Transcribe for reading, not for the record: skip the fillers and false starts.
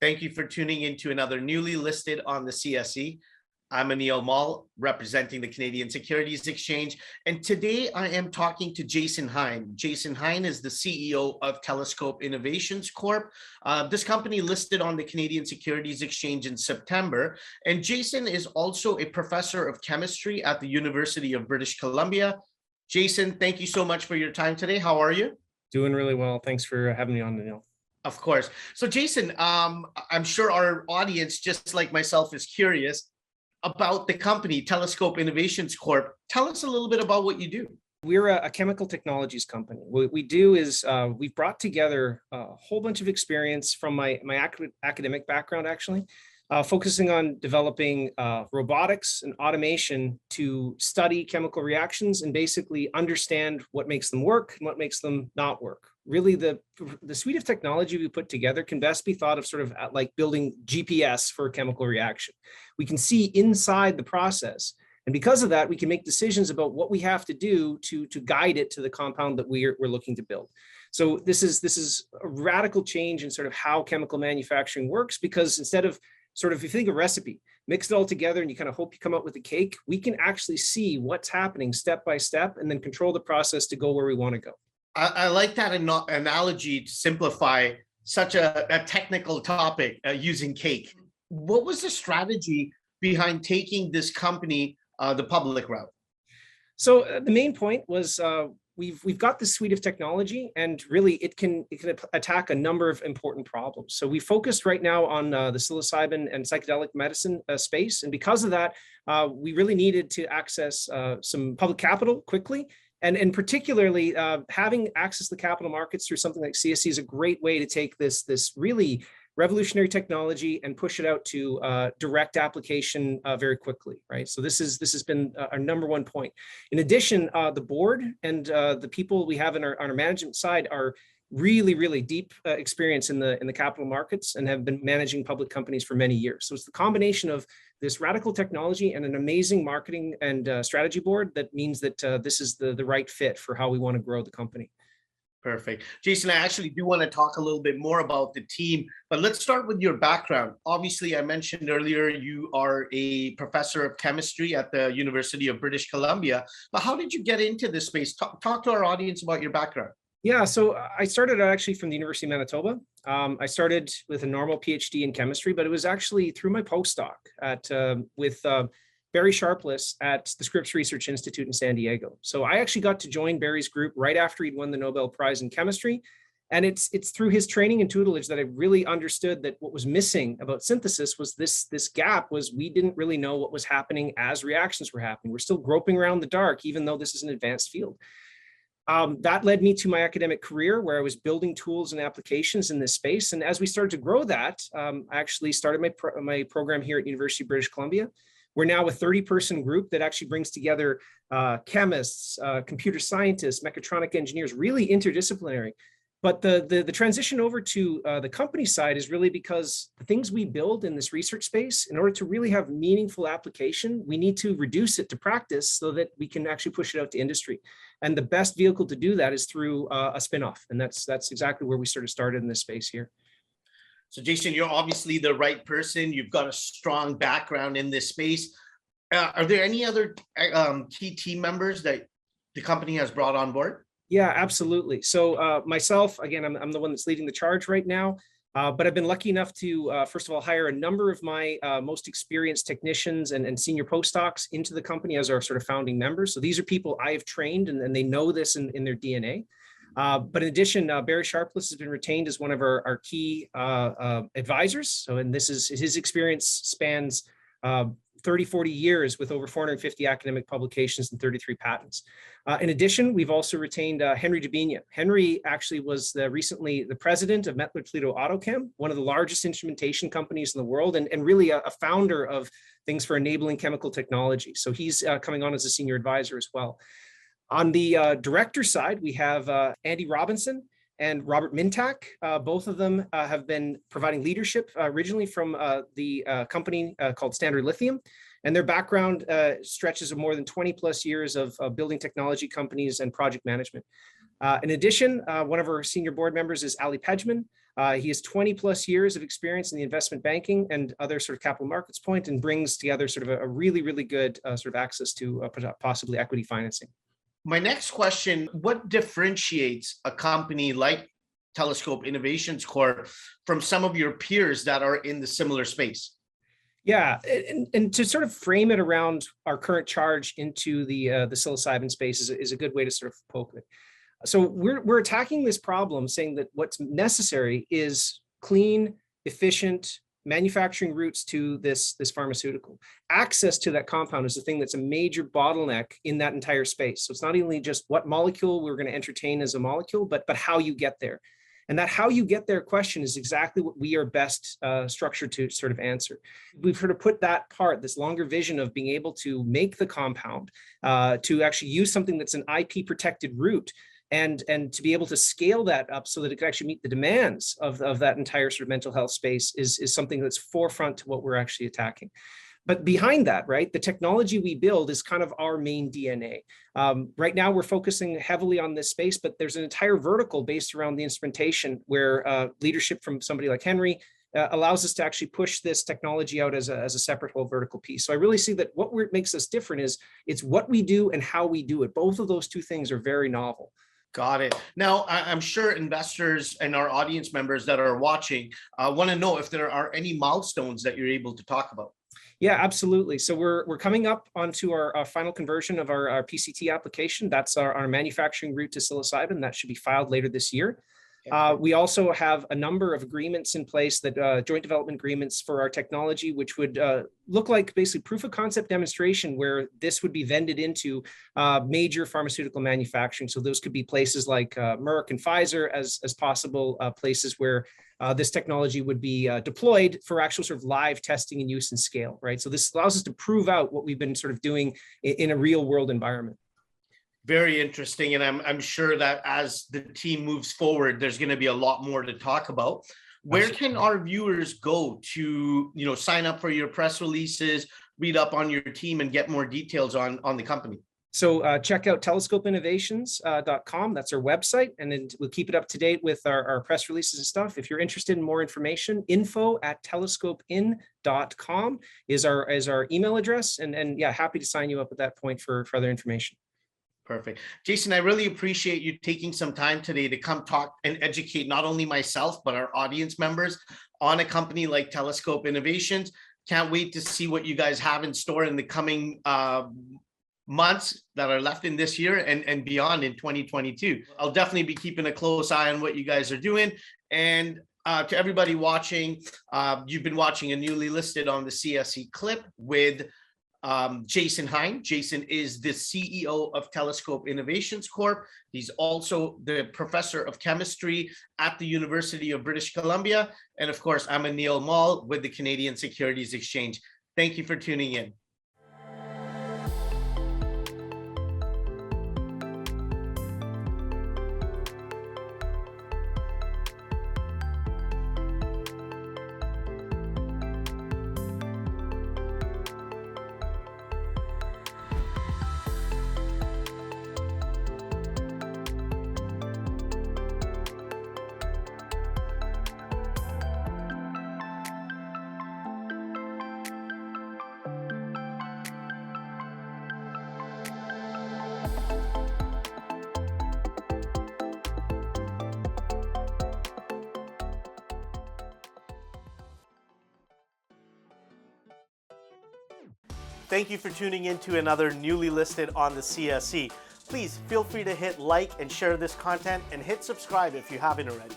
Thank you for tuning in to another newly listed on the CSE. I'm Anil Mall, representing the Canadian Securities Exchange, and today I am talking to Jason Hein. Jason Hein is the CEO of Telescope Innovations Corp. This company listed on the Canadian Securities Exchange in September, and Jason is also a professor of chemistry at the University of British Columbia. Jason, thank you so much for your time today. How are you? Doing really well. Thanks for having me on, Anil. Of course. So Jason, I'm sure our audience, just like myself, is curious about the company, Telescope Innovations Corp. Tell us a little bit about what you do. We're a chemical technologies company. What we do is we've brought together a whole bunch of experience from my academic background, actually, focusing on developing robotics and automation to study chemical reactions and basically understand what makes them work and what makes them not work. Really, the suite of technology we put together can best be thought of sort of like building GPS for a chemical reaction. We can see inside the process. And because of that, we can make decisions about what we have to do to guide it to the compound that we're looking to build. So this is a radical change in sort of how chemical manufacturing works, because instead of sort of, if you think of a recipe, mix it all together and you kind of hope you come up with a cake, we can actually see what's happening step by step and then control the process to go where we want to go. I like that analogy to simplify such a technical topic using cake. What was the strategy behind taking this company the public route? So the main point was we've got this suite of technology, and really it can attack a number of important problems. So we focused right now on the psilocybin and psychedelic medicine space, and because of that, we really needed to access some public capital quickly. And particularly having access to the capital markets through something like CSE is a great way to take this really revolutionary technology and push it out to direct application very quickly, right? So this has been our number one point. In addition, the board and the people we have on our management side are really deep experience in the capital markets and have been managing public companies for many years. So it's the combination of this radical technology and an amazing marketing and strategy board that means that this is the right fit for how we want to grow the company. Perfect. Jason, I actually do want to talk a little bit more about the team, but let's start with your background. Obviously, I mentioned earlier you are a professor of chemistry at the University of British Columbia, but how did you get into this space? Talk to our audience about your background. Yeah, so I started actually from the University of Manitoba. I started with a normal PhD in chemistry, but it was actually through my postdoc with Barry Sharpless at the Scripps Research Institute in San Diego. So I actually got to join Barry's group right after he'd won the Nobel Prize in chemistry. And it's through his training and tutelage that I really understood that what was missing about synthesis was this gap was we didn't really know what was happening as reactions were happening. We're still groping around the dark, even though this is an advanced field. That led me to my academic career where I was building tools and applications in this space. And as we started to grow that, I actually started my program here at University of British Columbia. We're now a 30-person group that actually brings together chemists, computer scientists, mechatronic engineers, really interdisciplinary. But the transition over to the company side is really because the things we build in this research space, in order to really have meaningful application, we need to reduce it to practice so that we can actually push it out to industry. And the best vehicle to do that is through a spinoff. And that's exactly where we sort of started in this space here. So Jason, you're obviously the right person. You've got a strong background in this space. Are there any other key team members that the company has brought on board? Yeah, absolutely. So myself, again, I'm the one that's leading the charge right now, but I've been lucky enough to, first of all, hire a number of my most experienced technicians and senior postdocs into the company as our sort of founding members. So these are people I have trained and they know this in their DNA. But in addition, Barry Sharpless has been retained as one of our key advisors. So, and this is his experience spans 30, 40 years with over 450 academic publications and 33 patents. In addition, we've also retained Henry Dubigna. Henry actually was recently the president of Mettler-Toledo Autochem, one of the largest instrumentation companies in the world, and really a founder of things for enabling chemical technology. So he's coming on as a senior advisor as well. On the director side, we have Andy Robinson and Robert Mintak. Both of them have been providing leadership originally from the company called Standard Lithium. And their background stretches of more than 20 plus years of building technology companies and project management. In addition, one of our senior board members is Ali Pejman. He has 20 plus years of experience in the investment banking and other sort of capital markets point, and brings together sort of a really, really good sort of access to possibly equity financing. My next question, what differentiates a company like Telescope Innovations Corp from some of your peers that are in the similar space? Yeah, and to sort of frame it around our current charge into the psilocybin space is a good way to sort of poke it. So we're attacking this problem, saying that what's necessary is clean, efficient manufacturing routes to this pharmaceutical. Access to that compound is the thing that's a major bottleneck in that entire space. So it's not only just what molecule we're going to entertain as a molecule, but how you get there. And that how you get there question is exactly what we are best structured to sort of answer. We've sort of put that part, this longer vision of being able to make the compound, to actually use something that's an IP protected route, and to be able to scale that up so that it can actually meet the demands of that entire sort of mental health space is something that's forefront to what we're actually attacking. But behind that, right, the technology we build is kind of our main DNA. Right now, we're focusing heavily on this space, but there's an entire vertical based around the instrumentation where leadership from somebody like Henry allows us to actually push this technology out as a separate whole vertical piece. So I really see that what makes us different is it's what we do and how we do it. Both of those two things are very novel. Got it. Now, I'm sure investors and our audience members that are watching want to know if there are any milestones that you're able to talk about. Yeah, absolutely. So we're coming up onto our final conversion of our PCT application. That's our manufacturing route to psilocybin. That should be filed later this year. We also have a number of agreements in place, that joint development agreements for our technology, which would look like basically proof of concept demonstration where this would be vended into major pharmaceutical manufacturing. So those could be places like Merck and Pfizer as possible places where this technology would be deployed for actual sort of live testing and use and scale, right? So this allows us to prove out what we've been sort of doing in a real world environment. Very interesting. And I'm sure that as the team moves forward, there's going to be a lot more to talk about. Where can our viewers go to, sign up for your press releases, read up on your team, and get more details on the company? So check out telescopeinnovations.com. That's our website. And then we'll keep it up to date with our press releases and stuff. If you're interested in more information, info@telescopein.com is our email address. And yeah, happy to sign you up at that point for further information. Perfect. Jason, I really appreciate you taking some time today to come talk and educate not only myself, but our audience members on a company like Telescope Innovations. Can't wait to see what you guys have in store in the coming months that are left in this year and beyond in 2022. I'll definitely be keeping a close eye on what you guys are doing. And to everybody watching, you've been watching a newly listed on the CSE clip with Jason Hein. Jason is the CEO of Telescope Innovations Corp. He's also the professor of chemistry at the University of British Columbia. And of course, I'm Neil Mall with the Canadian Securities Exchange. Thank you for tuning in. Thank you for tuning in to another newly listed on the CSE. Please feel free to hit like and share this content, and hit subscribe if you haven't already.